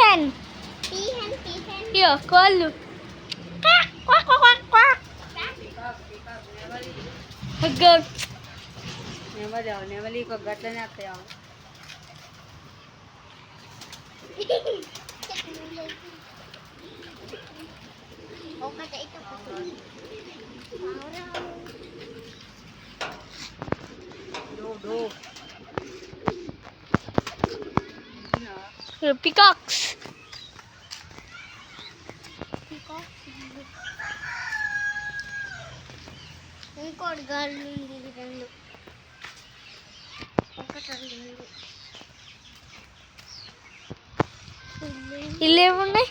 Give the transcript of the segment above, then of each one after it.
పీహెన్ ఇయో కోళ్ళు quack quack quack quack. నెమలి గట్లనే వస్తాయా? పికాక్స్ ఇంకోటి గర్ల్ ఉంది రెండు ఒకటి ఇల్లు ఏమున్నాయి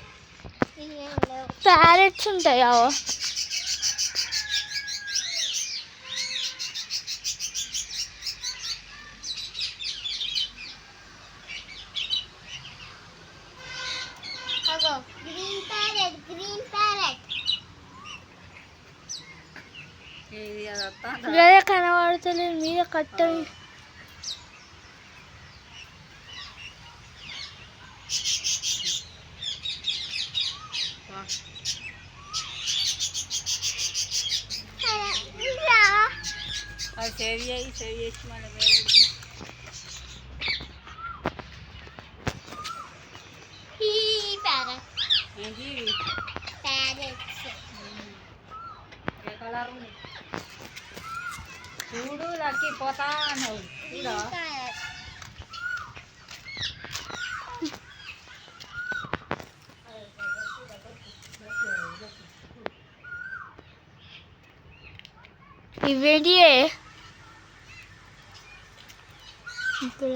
ప్యారెట్స్ ఉంటాయా గ్రీన్ ప్యారెట్ గదే కనబడతలేదు మీద కట్ట సేవ్ చేసి మళ్ళీ ఏంటి ఏ కలర్ ఉంది చూడు లక్కి పోతా అన్నావు చూడా ఇవేంటి ఇక్కడ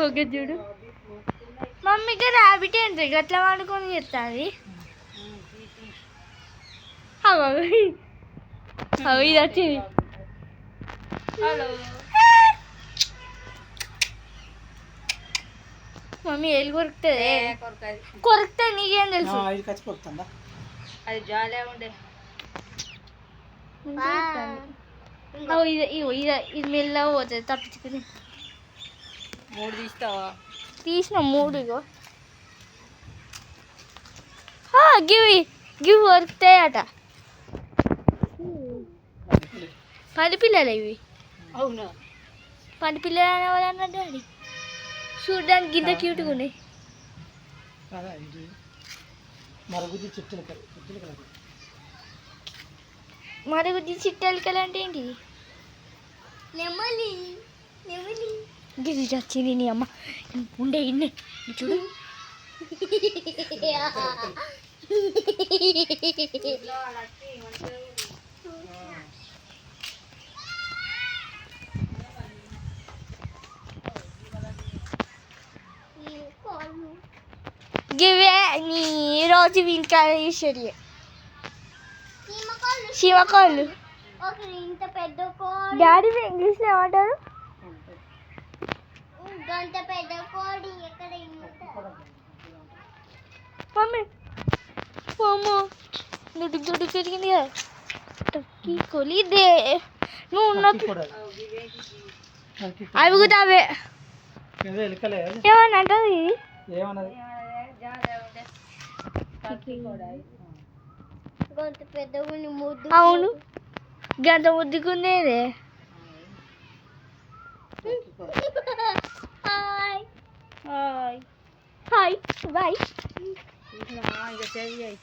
ఓకే చూడు మమ్మీకి ర్యాబిట్ ఏంటి గట్లా వాడుకొని చెప్తాది ఇది వచ్చింది హలో మమ్మీ ఏళ్ళు కొరుకుతుంది కొరికితే నీకేం తెలుసు అది జాలే ఉండే ఇది మెల్లగా పోతుంది తప్పించుకుని 3 తీస్తావా తీసిన 3 ఇగో గివ్ కొరుకుతాయట పని పిల్లలు ఇవి అవునా పని పిల్లలు అనేవాళ్ళన్నా డాడీ చూడడానికి గింత క్యూట్గా ఉన్నాయి మరుగుద్ది చిట్టెలకలు అంటే ఏంటి నెమలి గిరి వచ్చింది నీ అమ్మ ఉండే ఇన్నే చూడు గివే నీ రోజు వీళ్ళకాయ సరి శివకోళ్ళు ఇంత పెద్ద కోడి డాడీ ఇంగ్లీష్లో ఏమంటారు గంట పెద్ద కోడి ఎక్కడ మమ్మీ దుడ్డు దుడ్డు పెరిగింది కదా కొలిదే నువ్వు ఉన్నప్పుడు అవి కూడా అవే ఏమన్నా అంటది అవును గంట ముద్దుకునేదే హాయ్ హాయ్ హాయ్ బాయ్ ఇక సేవ్ చేయి